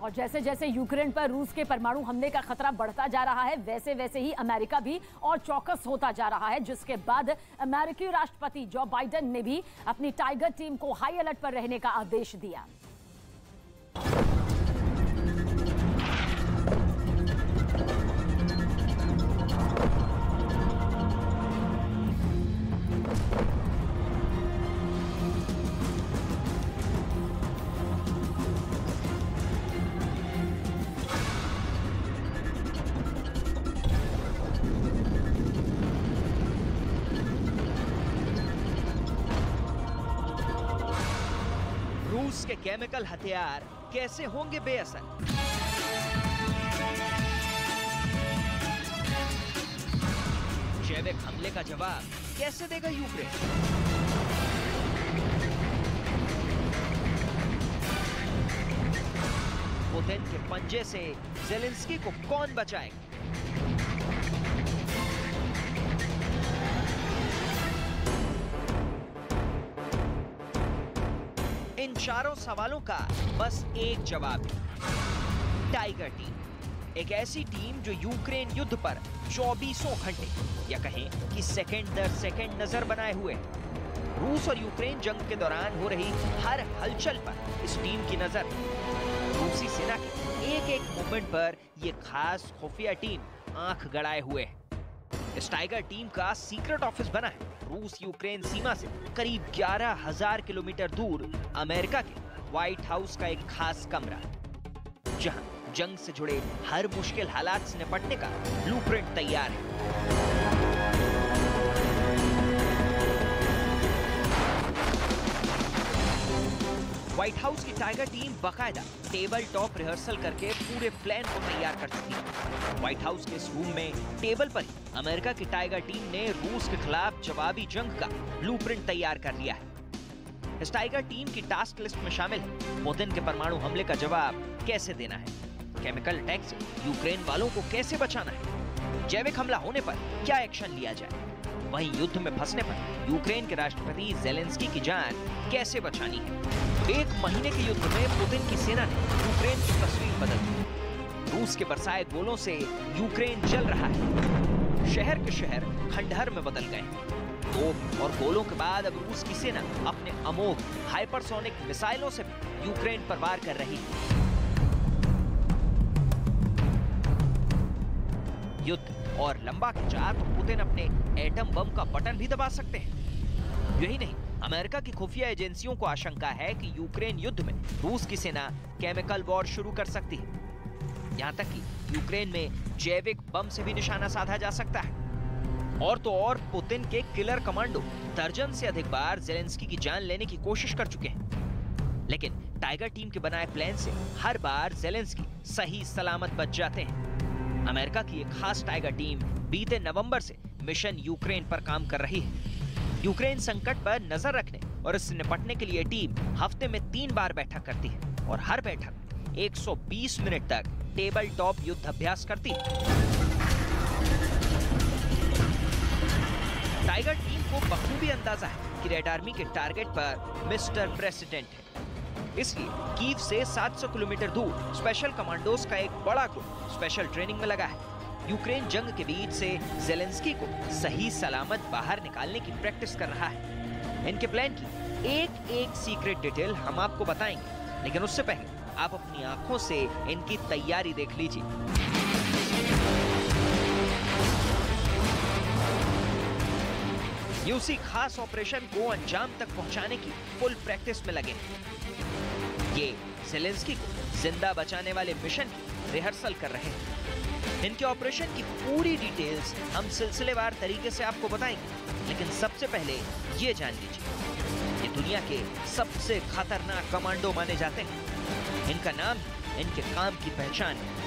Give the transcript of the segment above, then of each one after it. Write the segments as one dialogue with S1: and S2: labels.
S1: और जैसे जैसे यूक्रेन पर रूस के परमाणु हमले का खतरा बढ़ता जा रहा है, वैसे वैसे ही अमेरिका भी और चौकस होता जा रहा है, जिसके बाद अमेरिकी राष्ट्रपति जो बाइडेन ने भी अपनी टाइगर टीम को हाई अलर्ट पर रहने का आदेश दिया।
S2: रूस के केमिकल हथियार कैसे होंगे बेअसर? जैविक हमले का जवाब कैसे देगा यूक्रेन? पुतिन के पंजे से ज़ेलेंस्की को कौन बचाएगा? इन चारों सवालों का बस एक जवाब है, टाइगर टीम। एक ऐसी टीम जो यूक्रेन युद्ध पर 24 घंटे या कहें कि सेकंड दर सेकंड नजर बनाए हुए है। रूस और यूक्रेन जंग के दौरान हो रही हर हलचल पर इस टीम की नजर। रूसी सेना के एक एक मूवमेंट पर यह खास खुफिया टीम आंख गड़ाए हुए है। इस टाइगर टीम का सीक्रेट ऑफिस बना है रूस यूक्रेन सीमा से करीब 11,000 किलोमीटर दूर अमेरिका के व्हाइट हाउस का एक खास कमरा, जहां जंग से जुड़े हर मुश्किल हालात से निपटने का ब्लूप्रिंट तैयार है। व्हाइट हाउस की टाइगर टीम बाकायदा टेबल टॉप रिहर्सल करके पूरे प्लान को तैयार कर चुकी है। व्हाइट हाउस के इस रूम में टेबल पर ही अमेरिका की टाइगर टीम ने रूस के खिलाफ जवाबी जंग का ब्लूप्रिंट तैयार कर लिया है। इस टाइगर टीम की टास्क लिस्ट में शामिल है पुतिन के परमाणु हमले का जवाब कैसे देना है, केमिकल अटैक से यूक्रेन वालों को कैसे बचाना है, जैविक हमला होने पर क्या एक्शन लिया जाए, वहीं युद्ध में फंसने पर यूक्रेन के राष्ट्रपति ज़ेलेंस्की की जान कैसे बचानी है। एक महीने के युद्ध में पुतिन की सेना ने यूक्रेन की तस्वीर बदल दी। रूस के बरसाए गोलों से यूक्रेन जल रहा है। शहर के शहर खंडहर में बदल गए। तोप और गोलों के बाद अब रूस की सेना अपने अमोघ हाइपरसोनिक मिसाइलों से भी यूक्रेन पर वार कर रही है। युद्ध और लंबा खिंचा तो पुतिन अपने एटम बम का बटन भी दबा सकते हैं। यही नहीं, अमेरिका की खुफिया एजेंसियों को आशंका है कि यूक्रेन युद्ध में रूस की सेना केमिकल वॉर शुरू कर सकती है। यहां तक कि यूक्रेन में जैविक बम से भी निशाना साधा जा सकता है। और तो और पुतिन के किलर कमांडो दर्जन से अधिक बार ज़ेलेंस्की की जान लेने की कोशिश कर चुके हैं, लेकिन टाइगर टीम के बनाए प्लान से हर बार ज़ेलेंस्की सही सलामत बच जाते हैं। अमेरिका की एक खास टाइगर टीम बीते नवंबर से मिशन यूक्रेन पर काम कर रही है। यूक्रेन संकट पर नजर रखने और इससे निपटने के लिए टीम हफ्ते में 3 बार बैठक करती है और हर बैठक 120 मिनट तक टेबल टॉप युद्ध अभ्यास करती है। टाइगर टीम को बखूबी अंदाजा है कि रेड आर्मी के टारगेट पर मिस्टर प्रेसिडेंट है। इसलिए कीव से 700 किलोमीटर दूर स्पेशल कमांडोज का एक बड़ा ग्रुप स्पेशल ट्रेनिंग में लगा है। यूक्रेन जंग के बीच से ज़ेलेंस्की को सही सलामत बाहर निकालने की प्रैक्टिस कर रहा है। इनके प्लान की एक एक सीक्रेट डिटेल हम आपको बताएंगे, लेकिन उससे पहले आप अपनी आंखों से इनकी तैयारी देख लीजिए। ये उसी खास ऑपरेशन को अंजाम तक पहुंचाने की फुल प्रैक्टिस में लगे हैं। ये ज़ेलेंस्की को जिंदा बचाने वाले मिशन की रिहर्सल कर रहे हैं। इनके ऑपरेशन की पूरी डिटेल्स हम सिलसिलेवार तरीके से आपको बताएंगे, लेकिन सबसे पहले ये जान लीजिए, ये दुनिया के सबसे खतरनाक कमांडो माने जाते हैं। इनका नाम इनके काम की पहचान है।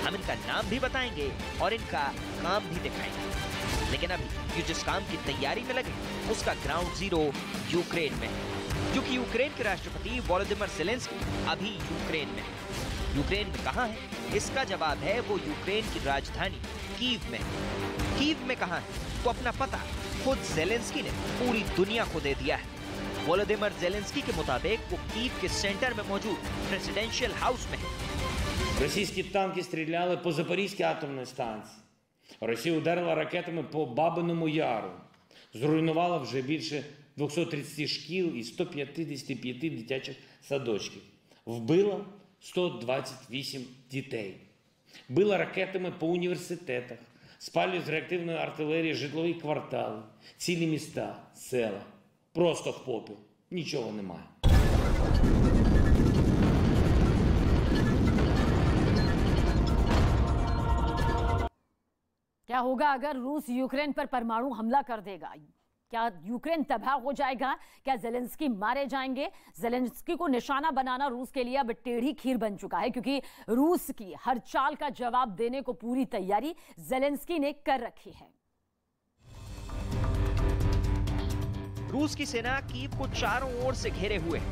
S2: हम इनका नाम भी बताएंगे और इनका काम भी दिखाएंगे, लेकिन अभी ये जिस काम की तैयारी में लगे उसका ग्राउंड जीरो यूक्रेन में है, क्योंकि यूक्रेन के राष्ट्रपति वोलोदिमीर ज़ेलेंस्की अभी यूक्रेन में है। यूक्रेन में कहां है? इसका जवाब है वो यूक्रेन की राजधानी कीव में। कीव में कहां है तो अपना पता खुद ज़ेलेंस्की ने पूरी दुनिया को दे दिया है। वोलोदिमीर ज़ेलेंस्की के मुताबिक वो कीव के सेंटर में मौजूद प्रेसिडेंशियल हाउस में है।
S3: Російські танки стріляли по Запорізькій атомній станції. Росія ударила ракетами по Бабиному Яру. Зруйнувала вже більше 230 шкіл і 155 дитячих садочків. Вбила 128 дітей. Била ракетами по університетах. Спалює з реактивної артилерії житлові квартали, цілі міста, села. Просто в попіл. Нічого немає.
S1: क्या होगा अगर रूस यूक्रेन पर परमाणु हमला कर देगा? क्या यूक्रेन तबाह हो जाएगा? क्या ज़ेलेंस्की मारे जाएंगे? ज़ेलेंस्की को निशाना बनाना रूस के लिए अब टेढ़ी खीर बन चुका है, क्योंकि रूस की हर चाल का जवाब देने को पूरी तैयारी ज़ेलेंस्की ने कर रखी है।
S2: रूस की सेना कीव को चारों ओर से घेरे हुए है।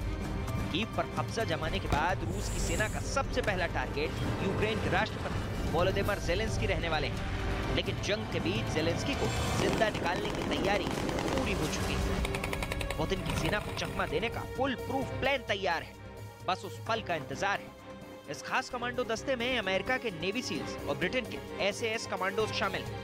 S2: कीव पर कब्जा जमाने के बाद रूस की सेना का सबसे पहला टारगेट यूक्रेन के राष्ट्रपति वोलोदिमीर ज़ेलेंस्की रहने वाले हैं। लेकिन जंग के बीच ज़ेलेंस्की को जिंदा निकालने की तैयारी पूरी हो चुकी है। पुतिन की सेना को चकमा देने का फुल प्रूफ प्लान तैयार है, बस उस पल का इंतजार है। इस खास कमांडो दस्ते में अमेरिका के नेवी सील्स और ब्रिटेन के SAS कमांडोज शामिल हैं।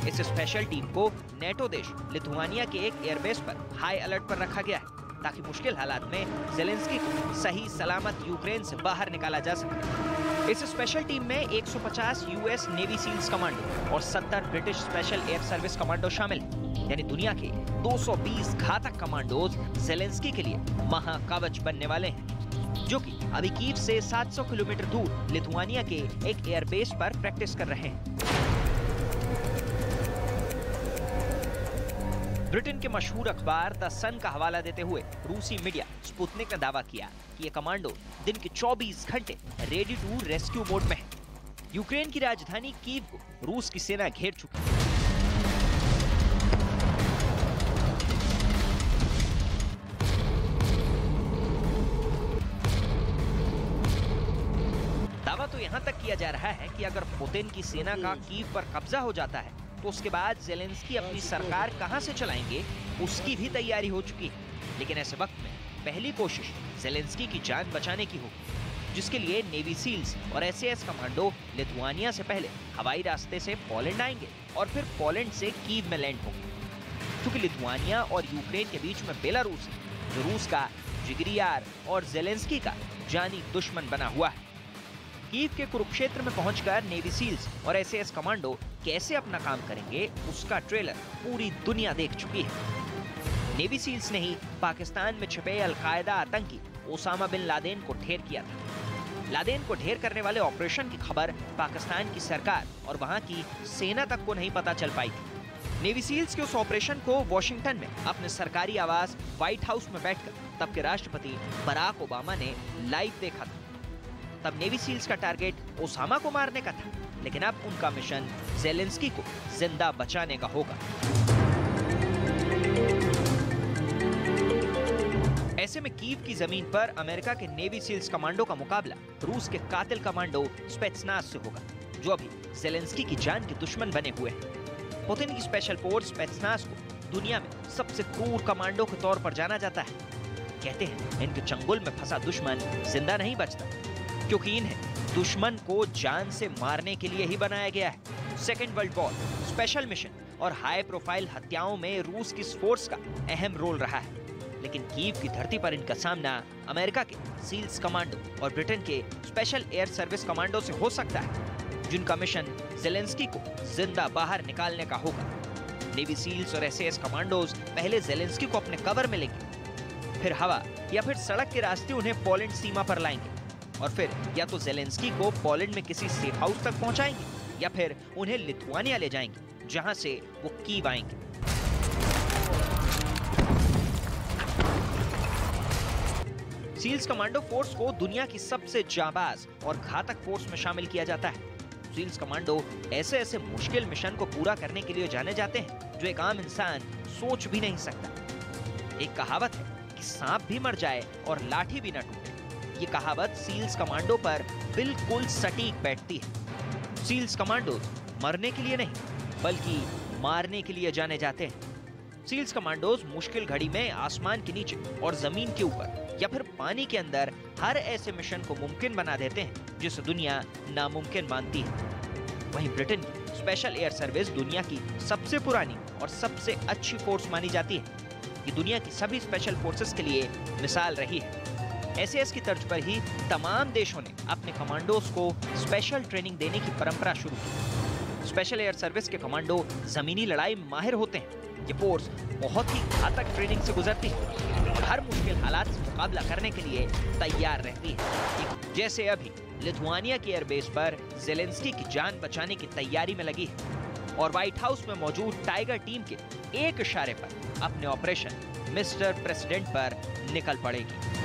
S2: इस स्पेशल टीम को नेटो देश लिथुआनिया के एक एयरबेस पर हाई अलर्ट पर रखा गया है, ताकि मुश्किल हालात में ज़ेलेंस्की को सही सलामत यूक्रेन से बाहर निकाला जा सके। इस स्पेशल टीम में 150 US नेवी सील्स कमांडो और 70 British special air service commando शामिल हैं। यानी दुनिया के 220 घातक कमांडोज ज़ेलेंस्की के लिए महाकवच बनने वाले हैं, जो कि अभी कीव से 700 किलोमीटर दूर लिथुआनिया के एक एयरबेस पर प्रैक्टिस कर रहे हैं। ब्रिटेन के मशहूर अखबार द सन का हवाला देते हुए रूसी मीडिया स्पुतनिक ने दावा किया कि ये कमांडो दिन के 24 घंटे रेडी टू रेस्क्यू मोड में है। यूक्रेन की राजधानी कीव को रूस की सेना घेर चुकी है। दावा तो यहां तक किया जा रहा है कि अगर पुतिन की सेना का कीव पर कब्जा हो जाता है तो उसके बाद ज़ेलेंस्की अपनी सरकार कहां से चलाएंगे, उसकी भी तैयारी हो चुकी है। लेकिन ऐसे वक्त में पहली कोशिश ज़ेलेंस्की की जान बचाने की होगी, जिसके लिए नेवी सील्स और SAS कमांडो लिथुआनिया से पहले हवाई रास्ते से पोलैंड आएंगे और फिर पोलैंड से कीव में लैंड होंगे। क्योंकि लिथुआनिया और यूक्रेन के बीच में बेलारूस है, जो रूस का जिगरी यार और ज़ेलेंस्की का जानी दुश्मन बना हुआ है। कीव के कुरुक्षेत्र में पहुंचकर नेवी सील्स और SAS कमांडो कैसे अपना काम करेंगे, उसका ट्रेलर पूरी दुनिया देख चुकी है। नेवी सील्स ने ही पाकिस्तान में छिपे अल-कायदा आतंकी ओसामा बिन लादेन को ढेर किया था। लादेन को ढेर करने वाले ऑपरेशन की खबर पाकिस्तान की सरकार और वहां की सेना तक को नहीं पता चल पाई थी। नेवी सील्स के उस ऑपरेशन को वॉशिंगटन में अपने सरकारी आवास व्हाइट हाउस में बैठकर तब के राष्ट्रपति बराक ओबामा ने लाइव देखा था। तब नेवी सील्स का टारगेट ओसामा को मारने का था, लेकिन अब उनका मिशन ज़ेलेंस्की को जिंदा बचाने का होगा। ऐसे में कीव की जमीन पर अमेरिका के नेवी सील्स कमांडो का मुकाबला रूस के कातिल कमांडो स्पेत्सनाज़ से होगा, जो अभी ज़ेलेंस्की की जान के दुश्मन बने हुए हैं। पुतिन की स्पेशल फोर्स स्पेत्सनाज़ को दुनिया में सबसे क्रूर कमांडो के तौर पर जाना जाता है। कहते हैं इनके चंगुल में फंसा दुश्मन जिंदा नहीं बचता, क्योंकि इन्हें दुश्मन को जान से मारने के लिए ही बनाया गया है। Second world war, special mission और हाई प्रोफाइल हत्याओं में रूस की इस फोर्स का अहम रोल रहा है। लेकिन कीव की धरती पर इनका सामना अमेरिका के सील्स कमांडो और ब्रिटेन के स्पेशल एयर सर्विस कमांडो से हो सकता है, जिनका मिशन ज़ेलेंस्की को जिंदा बाहर निकालने का होगा। नेवी सील्स और SAS कमांडोज पहले ज़ेलेंस्की को अपने कवर में लेंगे, फिर हवा या फिर सड़क के रास्ते उन्हें पोलैंड सीमा पर लाएंगे और फिर या तो ज़ेलेंस्की को पोलैंड में किसी सेफ हाउस तक पहुंचाएंगे या फिर उन्हें लिथुआनिया ले जाएंगे, जहां से वो कीव आएंगे। सील्स कमांडो फोर्स को दुनिया की सबसे जाबाज और घातक फोर्स में शामिल किया जाता है। सील्स कमांडो ऐसे मुश्किल मिशन को पूरा करने के लिए जाने जाते हैं जो एक आम इंसान सोच भी नहीं सकता। एक कहावत है कि सांप भी मर जाए और लाठी भी न टूटे। ये कहावत सील्स कमांडो पर बिल्कुल सटीक बैठती है। सील्स कमांडो मरने के लिए नहीं, बल्कि मारने के लिए जाने जाते हैं। सील्स कमांडोज मुश्किल घड़ी में आसमान के नीचे और जमीन के ऊपर या फिर पानी के अंदर हर ऐसे मिशन को मुमकिन बना देते हैं जिसे दुनिया नामुमकिन मानती है। वहीं ब्रिटेन की स्पेशल एयर सर्विस दुनिया की सबसे पुरानी और सबसे अच्छी फोर्स मानी जाती है। ये दुनिया की सभी स्पेशल फोर्सेस के लिए मिसाल रही है। SAS की तर्ज पर ही तमाम देशों ने अपने कमांडोज को स्पेशल ट्रेनिंग देने की परंपरा शुरू की। स्पेशल एयर सर्विस के कमांडो जमीनी लड़ाई में माहिर होते हैं। ये फोर्स बहुत ही घातक ट्रेनिंग से गुजरती है और हर मुश्किल हालात से मुकाबला करने के लिए तैयार रहती है। जैसे अभी लिथुआनिया की एयरबेस पर ज़ेलेंस्की की जान बचाने की तैयारी में लगी है और व्हाइट हाउस में मौजूद टाइगर टीम के एक इशारे पर अपने ऑपरेशन मिस्टर प्रेसिडेंट पर निकल पड़ेगी।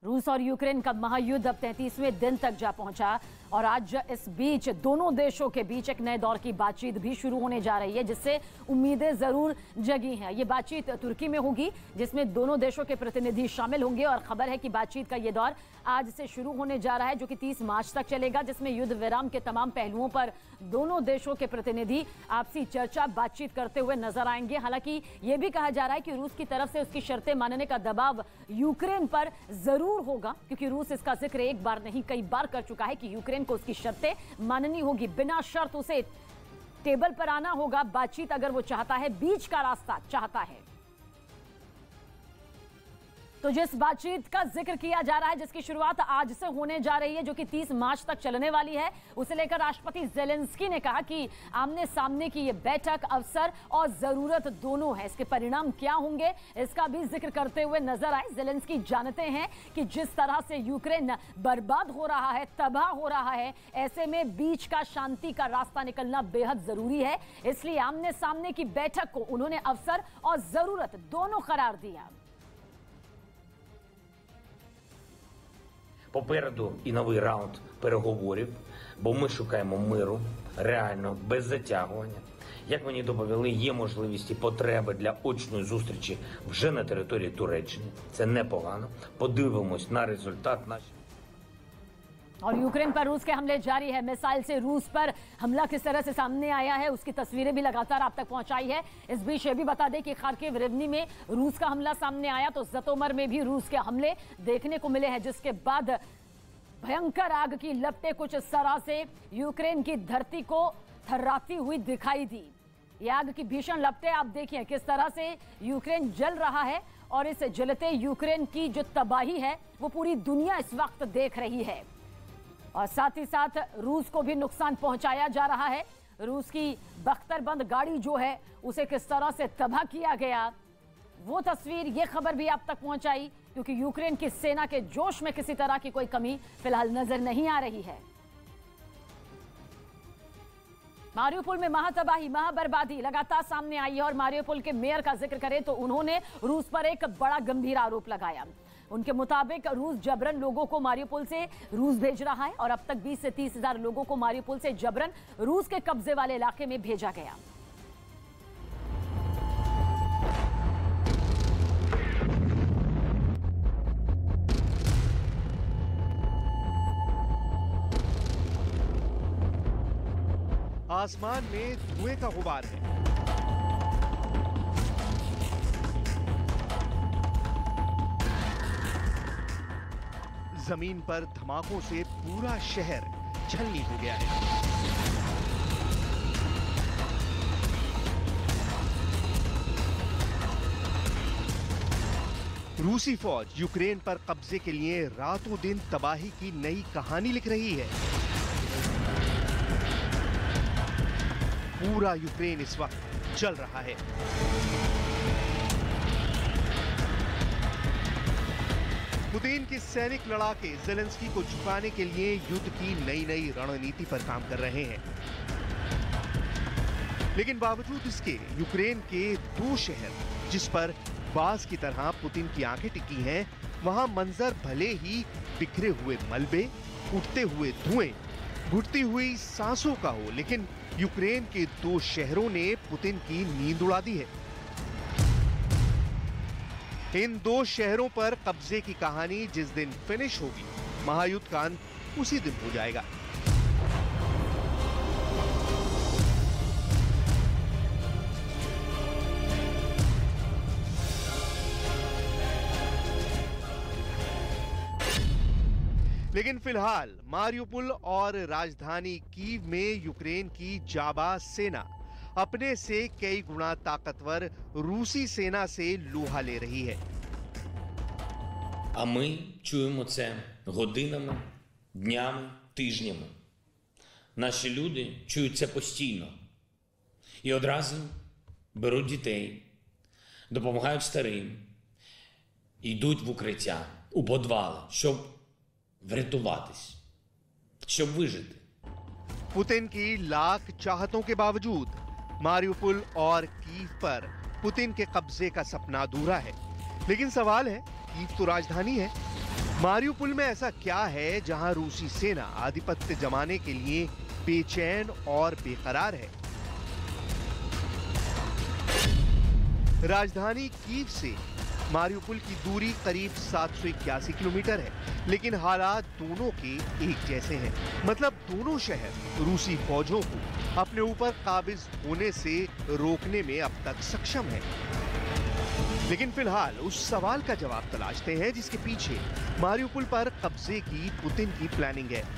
S1: रूस और यूक्रेन का महायुद्ध अब 33वें दिन तक जा पहुंचा और आज इस बीच दोनों देशों के बीच एक नए दौर की बातचीत भी शुरू होने जा रही है, जिससे उम्मीदें जरूर जगी हैं। ये बातचीत तुर्की में होगी, जिसमें दोनों देशों के प्रतिनिधि शामिल होंगे और खबर है कि बातचीत का ये दौर आज से शुरू होने जा रहा है, जो कि 30 मार्च तक चलेगा, जिसमें युद्ध विराम के तमाम पहलुओं पर दोनों देशों के प्रतिनिधि आपसी चर्चा बातचीत करते हुए नजर आएंगे। हालांकि ये भी कहा जा रहा है कि रूस की तरफ से उसकी शर्तें मानने का दबाव यूक्रेन पर जरूर होगा, क्योंकि रूस इसका जिक्र एक बार नहीं कई बार कर चुका है कि यूक्रेन को उसकी शर्तें माननी होगी। बिना शर्त उसे टेबल पर आना होगा, बातचीत अगर वो चाहता है, बीच का रास्ता चाहता है। तो जिस बातचीत का जिक्र किया जा रहा है, जिसकी शुरुआत आज से होने जा रही है, जो कि 30 मार्च तक चलने वाली है, उसे लेकर राष्ट्रपति ज़ेलेंस्की ने कहा कि आमने सामने की ये बैठक अवसर और जरूरत दोनों है। इसके परिणाम क्या होंगे इसका भी जिक्र करते हुए नजर आए। ज़ेलेंस्की जानते हैं कि जिस तरह से यूक्रेन बर्बाद हो रहा है, तबाह हो रहा है, ऐसे में बीच का शांति का रास्ता निकलना बेहद जरूरी है। इसलिए आमने सामने की बैठक को उन्होंने अवसर और जरूरत दोनों करार दिया।
S3: Попереду і новий раунд переговорів, бо ми шукаємо миру, реально, без затягування. Як мені доповіли, є можливість і потреби для очної зустрічі вже на території Туреччини. Це непогано. Подивимось на результат наші.
S1: और यूक्रेन पर रूस के हमले जारी है। मिसाइल से रूस पर हमला किस तरह से सामने आया है, उसकी तस्वीरें भी लगातार आप तक पहुंचाई है। इस बीच ये भी बता दें कि खार्किव रिवनी में रूस का हमला सामने आया, तो जतोमर में भी रूस के हमले देखने को मिले हैं, जिसके बाद भयंकर आग की लपटें कुछ इस तरह से यूक्रेन की धरती को थर्राती हुई दिखाई दी। ये आग की भीषण लपटें आप देखिए किस तरह से यूक्रेन जल रहा है और इस जलते यूक्रेन की जो तबाही है वो पूरी दुनिया इस वक्त देख रही है। और साथ ही साथ रूस को भी नुकसान पहुंचाया जा रहा है। रूस की बख्तरबंद गाड़ी जो है उसे किस तरह से तबाह किया गया, वो तस्वीर, ये खबर भी आप तक पहुंचाई, क्योंकि यूक्रेन की सेना के जोश में किसी तरह की कोई कमी फिलहाल नजर नहीं आ रही है। मारियोपोल में महातबाही, महाबर्बादी लगातार सामने आई है और मारियोपोल के मेयर का जिक्र करें तो उन्होंने रूस पर एक बड़ा गंभीर आरोप लगाया। उनके मुताबिक रूस जबरन लोगों को मारियोपोल से रूस भेज रहा है और अब तक 20 से 30 हजार लोगों को मारियोपोल से जबरन रूस के कब्जे वाले इलाके में भेजा गया।
S4: आसमान में धुएं का गुबार है। जमीन पर धमाकों से पूरा शहर छलनी हो गया है। रूसी फौज यूक्रेन पर कब्जे के लिए रातों दिन तबाही की नई कहानी लिख रही है। पूरा यूक्रेन इस वक्त जल रहा है। पुतिन के सैनिक लड़ाके ज़ेलेंस्की को झुकाने के लिए युद्ध की नई नई रणनीति पर काम कर रहे हैं। लेकिन बावजूद इसके यूक्रेन के 2 शहर जिस पर बाज की तरह पुतिन की आंखें टिकी हैं, वहां मंजर भले ही बिखरे हुए मलबे, उठते हुए धुएं, घुटती हुई सांसों का हो, लेकिन यूक्रेन के 2 शहरों ने पुतिन की नींद उड़ा दी है। इन 2 शहरों पर कब्जे की कहानी जिस दिन फिनिश होगी, महायुद्ध का अंत उसी दिन हो जाएगा। लेकिन फिलहाल मारियुपोल और राजधानी कीव में यूक्रेन की जाबाज सेना अपने से कई गुना ताकतवर रूसी सेना से लोहा ले रही है।
S3: А ми чуємо це годинами, днями, тижнями. Наші люди чують це постійно. І одразу беруть дітей, допомагають старим, йдуть в укриття, у підвали, щоб врятуватись, щоб вижити.
S4: पुतिन की लाख चाहतों के बावजूद मारियुपोल और कीव पर पुतिन के कब्जे का सपना अधूरा है। लेकिन सवाल है, कीव तो राजधानी है, मारियुपोल में ऐसा क्या है जहां रूसी सेना आधिपत्य जमाने के लिए बेचैन और बेकरार है? राजधानी कीव से मारियुपोल की दूरी करीब 781 किलोमीटर है, लेकिन हालात दोनों के एक जैसे हैं। मतलब दोनों शहर रूसी फौजों को अपने ऊपर काबिज होने से रोकने में अब तक सक्षम है। लेकिन फिलहाल उस सवाल का जवाब तलाशते हैं जिसके पीछे मारियुपोल पर कब्जे की पुतिन की प्लानिंग है।